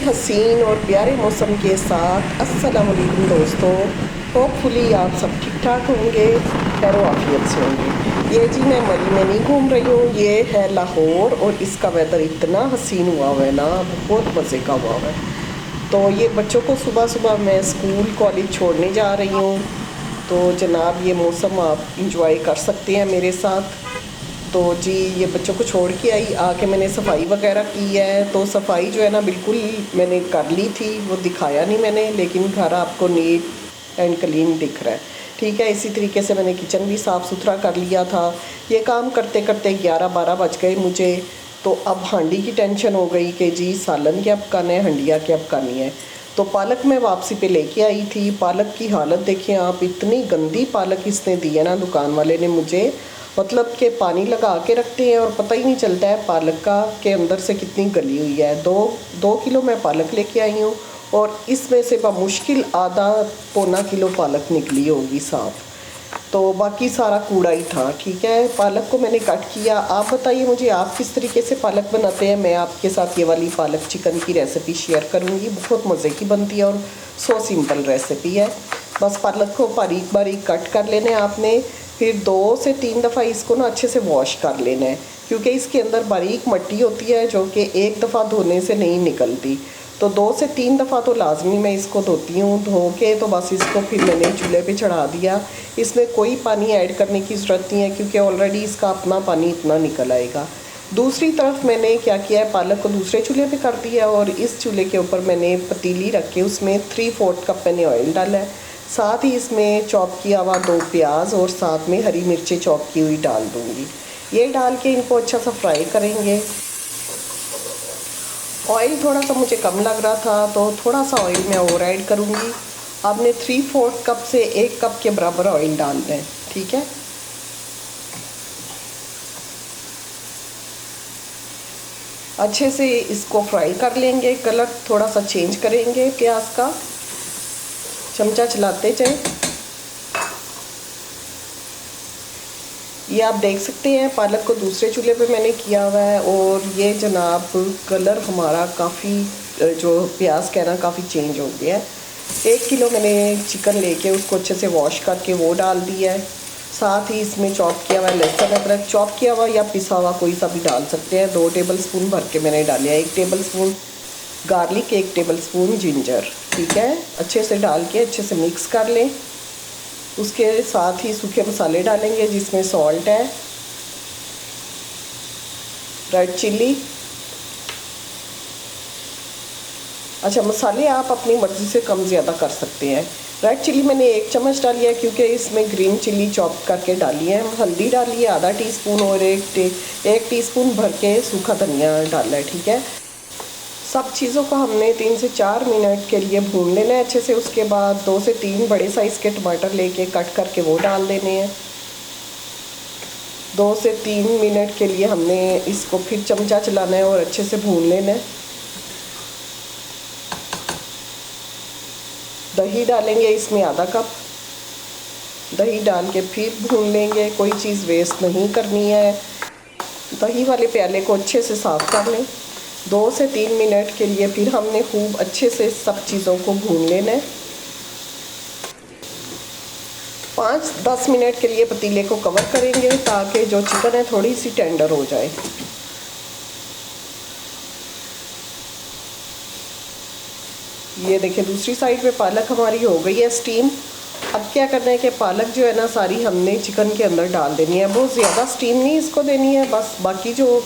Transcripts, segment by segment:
हसीन और प्यारे मौसम के साथ अस्सलाम वालेकुम दोस्तों। होपफुली आप सब ठीक ठाक होंगे, खैर आफियत से होंगे। ये जी मैं मरी में नहीं घूम रही हूँ, ये है लाहौर और इसका वेदर इतना हसीन हुआ हुआ है ना, बहुत मज़े का हुआ हुआ है। तो ये बच्चों को सुबह सुबह मैं स्कूल कॉलेज छोड़ने जा रही हूँ। तो जनाब ये मौसम आप इंजॉय कर सकते हैं मेरे साथ। तो जी ये बच्चों को छोड़ के आई, आके मैंने सफाई वगैरह की है। तो सफाई जो है ना बिल्कुल मैंने कर ली थी, वो दिखाया नहीं मैंने, लेकिन घर आपको नीट एंड क्लीन दिख रहा है। ठीक है, इसी तरीके से मैंने किचन भी साफ़ सुथरा कर लिया था। ये काम करते करते 11-12 बज गए मुझे। तो अब हांडी की टेंशन हो गई कि जी सालन क्या पकाना है, हंडिया क्या पकानी है। तो पालक मैं वापसी पे लेके आई थी। पालक की हालत देखिए आप, इतनी गंदी पालक इसने दी है ना दुकान वाले ने मुझे, मतलब कि पानी लगा के रखते हैं और पता ही नहीं चलता है पालक का के अंदर से कितनी गली हुई है। दो किलो मैं पालक लेके आई हूँ और इसमें से मुश्किल आधा पौना किलो पालक निकली होगी साफ़। तो बाकी सारा कूड़ा ही था। ठीक है, पालक को मैंने कट किया। आप बताइए मुझे, आप किस तरीके से पालक बनाते हैं। मैं आपके साथ ये वाली पालक चिकन की रेसिपी शेयर करूँगी, बहुत मज़े की बनती है और सो सिंपल रेसिपी है। बस पालक को बारीक बारीक कट कर लेना है आपने। फिर 2 से 3 दफ़ा इसको ना अच्छे से वॉश कर लेना है, क्योंकि इसके अंदर बारीक मिट्टी होती है जो कि एक दफ़ा धोने से नहीं निकलती। तो 2 से 3 दफ़ा तो लाजमी मैं इसको धोती हूँ। धो के तो बस इसको फिर मैंने चूल्हे पे चढ़ा दिया। इसमें कोई पानी ऐड करने की ज़रूरत नहीं है, क्योंकि ऑलरेडी इसका अपना पानी इतना निकल आएगा। दूसरी तरफ मैंने क्या किया है, पालक को दूसरे चूल्हे पे कर दिया और इस चूल्हे के ऊपर मैंने पतीली रख के उसमें 3/4 कप मैंने ऑयल डाला है। साथ ही इसमें चॉप किया हुआ 2 प्याज और साथ में हरी मिर्चें चॉप की हुई डाल दूँगी। ये डाल के इनको अच्छा सा फ्राई करेंगे। ऑयल थोड़ा सा मुझे कम लग रहा था तो थोड़ा सा ऑयल मैं और ऐड करूँगी। आपने 3/4 कप से 1 कप के बराबर ऑयल डालना है। ठीक है, अच्छे से इसको फ्राई कर लेंगे। कलर थोड़ा सा चेंज करेंगे प्याज का, चमचा चलाते जाएं। ये आप देख सकते हैं पालक को दूसरे चूल्हे पे मैंने किया हुआ है और ये जनाब कलर हमारा काफ़ी जो प्याज का है ना काफ़ी चेंज हो गया है। 1 किलो मैंने चिकन लेके उसको अच्छे से वॉश करके वो डाल दिया है। साथ ही इसमें चॉप किया हुआ लहसुन अदरक, चॉप किया हुआ या पिसा हुआ कोई सा भी डाल सकते हैं। 2 टेबल स्पून भर के मैंने डाले हैं। 1 table spoon garlic, 1 table spoon ginger. ठीक है, अच्छे से डाल के अच्छे से मिक्स कर लें। उसके साथ ही सूखे मसाले डालेंगे जिसमें सॉल्ट है, रेड चिल्ली। अच्छा, मसाले आप अपनी मर्ज़ी से कम ज़्यादा कर सकते हैं। रेड चिल्ली मैंने 1 चम्मच डाली है क्योंकि इसमें ग्रीन चिल्ली चॉप करके डाली है। हल्दी डाली है आधा टीस्पून और 1 टीस्पून भर के सूखा धनिया डाला है। ठीक है, सब चीज़ों को हमने 3 से 4 मिनट के लिए भून लेना है अच्छे से। उसके बाद 2 से 3 बड़े साइज़ के टमाटर लेके कट करके वो डाल देने हैं। 2 से 3 मिनट के लिए हमने इसको फिर चमचा चलाना है और अच्छे से भून लेना है। दही डालेंगे इसमें आधा कप। दही डाल के फिर भून लेंगे, कोई चीज़ वेस्ट नहीं करनी है। दही वाले प्याले को अच्छे से साफ़ कर लें। 2 से 3 मिनट के लिए फिर हमने खूब अच्छे से सब चीज़ों को भून लेना है। 5-10 मिनट के लिए पतीले को कवर करेंगे ताकि जो चिकन है थोड़ी सी टेंडर हो जाए। ये देखिए दूसरी साइड पे पालक हमारी हो गई है स्टीम। अब क्या करना है कि पालक जो है ना सारी हमने चिकन के अंदर डाल देनी है। बहुत ज़्यादा स्टीम नहीं इसको देनी है, बस बाकी जो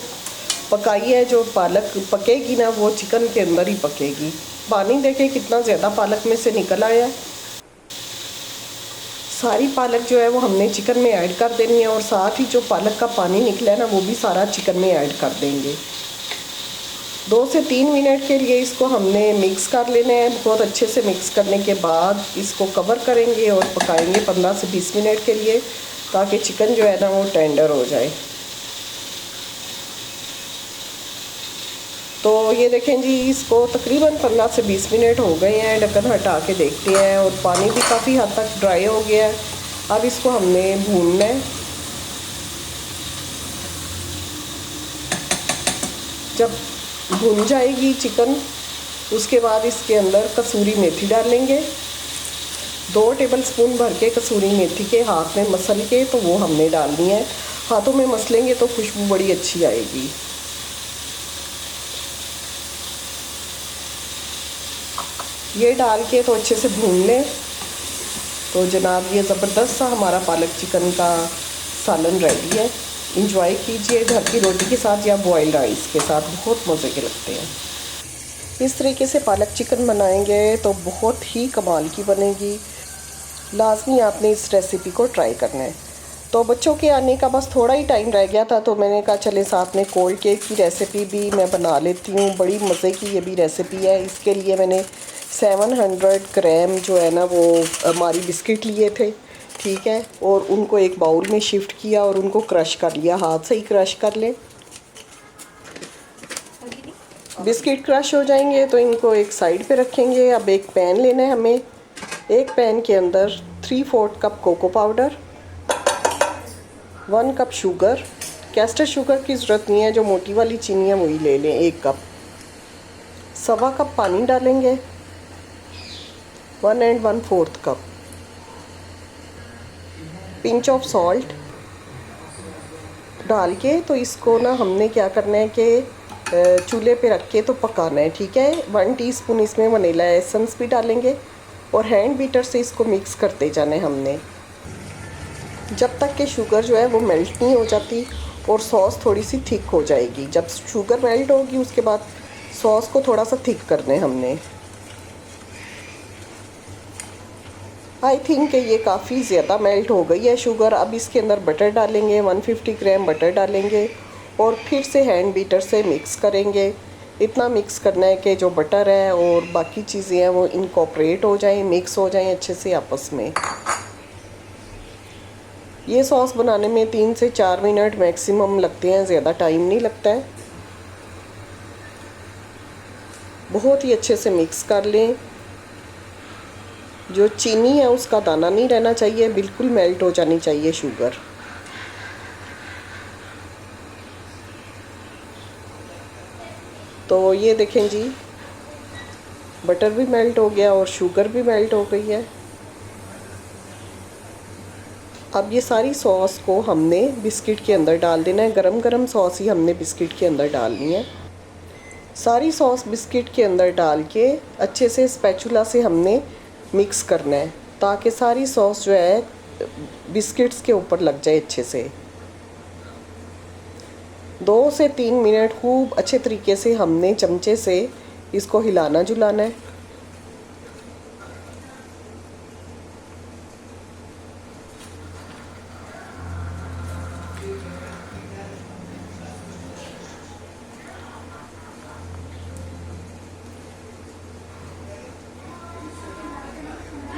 पकाई है, जो पालक पकेगी ना वो चिकन के अंदर ही पकेगी। पानी देखें कितना ज़्यादा पालक में से निकल आया है। सारी पालक जो है वो हमने चिकन में ऐड कर देनी है और साथ ही जो पालक का पानी निकला है ना वो भी सारा चिकन में ऐड कर देंगे। 2 से 3 मिनट के लिए इसको हमने मिक्स कर लेना है। बहुत अच्छे से मिक्स करने के बाद इसको कवर करेंगे और पकाएंगे 15 से 20 मिनट के लिए, ताकि चिकन जो है ना वो टेंडर हो जाए। तो ये देखें जी, इसको तकरीबन 15 से 20 मिनट हो गए हैं। ढक्कन हटा के देखते हैं और पानी भी काफ़ी हद तक ड्राई हो गया है। अब इसको हमने भूनना है। जब भुन जाएगी चिकन उसके बाद इसके अंदर कसूरी मेथी डालेंगे, 2 टेबलस्पून भर के कसूरी मेथी के हाथ में मसल के तो वो हमने डालनी है। हाथों में मसलेंगे तो खुशबू बड़ी अच्छी आएगी। ये डाल के तो अच्छे से भून लें। तो जनाब ये ज़बरदस्त सा हमारा पालक चिकन का सालन रेडी है। इंजॉय कीजिए घर की रोटी के साथ या बॉइल्ड राइस के साथ, बहुत मज़े के लगते हैं। इस तरीके से पालक चिकन बनाएंगे तो बहुत ही कमाल की बनेगी। लाजमी आपने इस रेसिपी को ट्राई करना है। तो बच्चों के आने का बस थोड़ा ही टाइम रह गया था, तो मैंने कहा चले साथ में कोल्ड केक की रेसिपी भी मैं बना लेती हूँ। बड़ी मज़े की ये भी रेसिपी है। इसके लिए मैंने 700 ग्राम जो है ना वो हमारी बिस्किट लिए थे, ठीक है, और उनको एक बाउल में शिफ्ट किया और उनको क्रश कर लिया। हाथ से ही क्रश कर लें। बिस्किट क्रश हो जाएंगे तो इनको एक साइड पे रखेंगे। अब एक पैन लेना है हमें। एक पैन के अंदर 3/4 cup cocoa powder, 1 cup sugar, caster sugar की ज़रूरत नहीं है, जो मोटी वाली चीनी है वही ले लें, 1 कप। 1/2 कप पानी डालेंगे, 1 and 1/4 cup. Pinch of salt डाल के तो इसको ना हमने क्या करना है कि चूल्हे पे रख के तो पकाना है, ठीक है। 1 टीस्पून इसमें वनीला एसेंस भी डालेंगे और हैंड बीटर से इसको मिक्स करते जाना है हमने, जब तक कि शुगर जो है वो मेल्ट नहीं हो जाती और सॉस थोड़ी सी थिक हो जाएगी। जब शुगर मेल्ट होगी उसके बाद सॉस को थोड़ा सा थिक करना है हमने। आई थिंक कि ये काफ़ी ज़्यादा मेल्ट हो गई है शुगर। अब इसके अंदर बटर डालेंगे, 150 ग्राम बटर डालेंगे और फिर से हैंड बीटर से मिक्स करेंगे। इतना मिक्स करना है कि जो बटर है और बाकी चीज़ें हैं वो इनकॉर्पोरेट हो जाएं, मिक्स हो जाएं अच्छे से आपस में। ये सॉस बनाने में 3 से 4 मिनट मैक्सिमम लगते हैं, ज़्यादा टाइम नहीं लगता है। बहुत ही अच्छे से मिक्स कर लें। जो चीनी है उसका दाना नहीं रहना चाहिए, बिल्कुल मेल्ट हो जानी चाहिए शुगर। तो ये देखें जी, बटर भी मेल्ट हो गया और शुगर भी मेल्ट हो गई है। अब ये सारी सॉस को हमने बिस्किट के अंदर डाल देना है। गरम गरम सॉस ही हमने बिस्किट के अंदर डालनी है। सारी सॉस बिस्किट के अंदर डाल के अच्छे से स्पैचुला से हमने मिक्स करना है ताकि सारी सॉस जो है बिस्किट्स के ऊपर लग जाए अच्छे से। 2 से 3 मिनट खूब अच्छे तरीके से हमने चमचे से इसको हिलाना जुलाना है।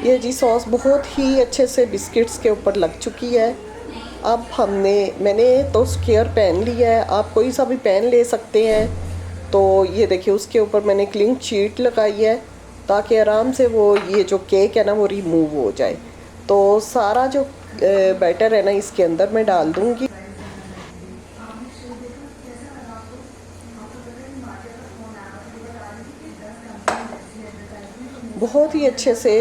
ये जी सॉस बहुत ही अच्छे से बिस्किट्स के ऊपर लग चुकी है। अब मैंने तो स्क्वायर पैन लिया है, आप कोई सा भी पैन ले सकते हैं। तो ये देखिए उसके ऊपर मैंने क्लिंग शीट लगाई है ताकि आराम से वो ये जो केक है ना वो रिमूव हो जाए। तो सारा जो बैटर है ना इसके अंदर मैं डाल दूँगी। बहुत ही अच्छे से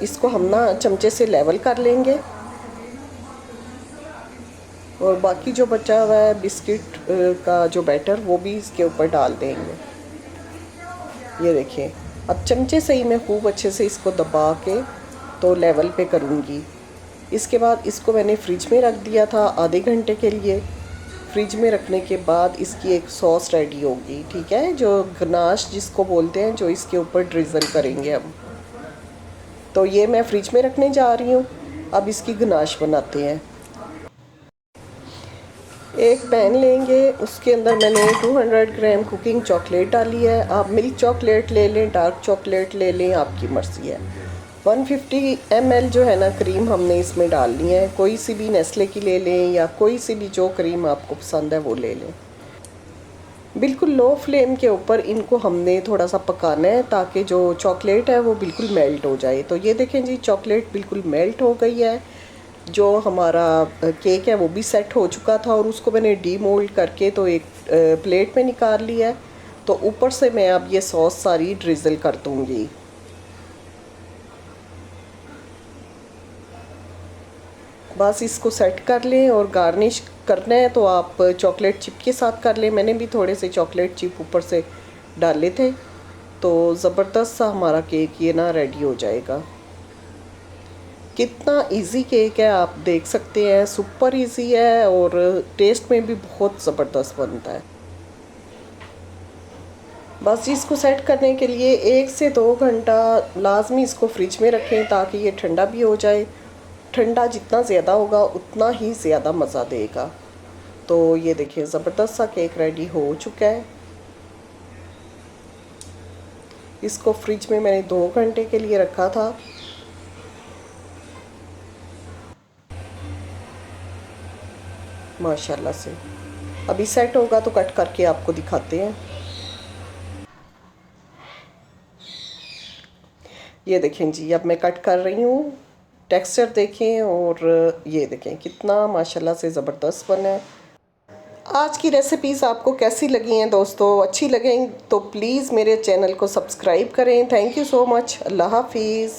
इसको हम ना चमचे से लेवल कर लेंगे और बाकी जो बचा हुआ है बिस्किट का जो बैटर वो भी इसके ऊपर डाल देंगे। ये देखिए अब चमचे से ही मैं खूब अच्छे से इसको दबा के तो लेवल पे करूँगी। इसके बाद इसको मैंने फ्रिज में रख दिया था आधे घंटे के लिए। फ्रिज में रखने के बाद इसकी एक सॉस रेडी होगी, ठीक है, जो गनाश जिसको बोलते हैं, जो इसके ऊपर ड्रिज़ल करेंगे हम। तो ये मैं फ्रिज में रखने जा रही हूँ। अब इसकी गनाश बनाते हैं। एक पैन लेंगे, उसके अंदर मैंने 200 ग्राम कुकिंग चॉकलेट डाली है। आप मिल्क चॉकलेट ले लें, डार्क चॉकलेट ले लें, आपकी मर्ज़ी है। 150 ml जो है ना क्रीम हमने इसमें डालनी है। कोई सी भी नेस्ले की ले लें या कोई सी भी जो क्रीम आपको पसंद है वो ले लें। बिल्कुल लो फ्लेम के ऊपर इनको हमने थोड़ा सा पकाना है ताकि जो चॉकलेट है वो बिल्कुल मेल्ट हो जाए। तो ये देखें जी चॉकलेट बिल्कुल मेल्ट हो गई है। जो हमारा केक है वो भी सेट हो चुका था और उसको मैंने डीमोल्ड करके तो एक प्लेट में निकाल लिया है। तो ऊपर से मैं अब ये सॉस सारी ड्रिज़ल कर दूँगी। बस इसको सेट कर लें और गार्निश करना है तो आप चॉकलेट चिप के साथ कर लें। मैंने भी थोड़े से चॉकलेट चिप ऊपर से डाले थे, तो ज़बरदस्त सा हमारा केक ये ना रेडी हो जाएगा। कितना इजी केक है आप देख सकते हैं, सुपर इजी है और टेस्ट में भी बहुत ज़बरदस्त बनता है। बस इसको सेट करने के लिए 1 से 2 घंटा लाजमी इसको फ्रिज में रखें ताकि ये ठंडा भी हो जाए। ठंडा जितना ज़्यादा होगा उतना ही ज़्यादा मज़ा देगा। तो ये देखिए ज़बरदस्त सा केक रेडी हो चुका है। इसको फ्रिज में मैंने 2 घंटे के लिए रखा था। माशाल्लाह से अभी सेट होगा तो कट करके आपको दिखाते हैं। ये देखें जी, अब मैं कट कर रही हूँ। टेक्सचर देखें और ये देखें कितना माशाल्लाह से ज़बरदस्त बना है। आज की रेसिपीज़ आपको कैसी लगी हैं दोस्तों? अच्छी लगें तो प्लीज़ मेरे चैनल को सब्सक्राइब करें। Thank you so much. अल्लाह हाफिज़।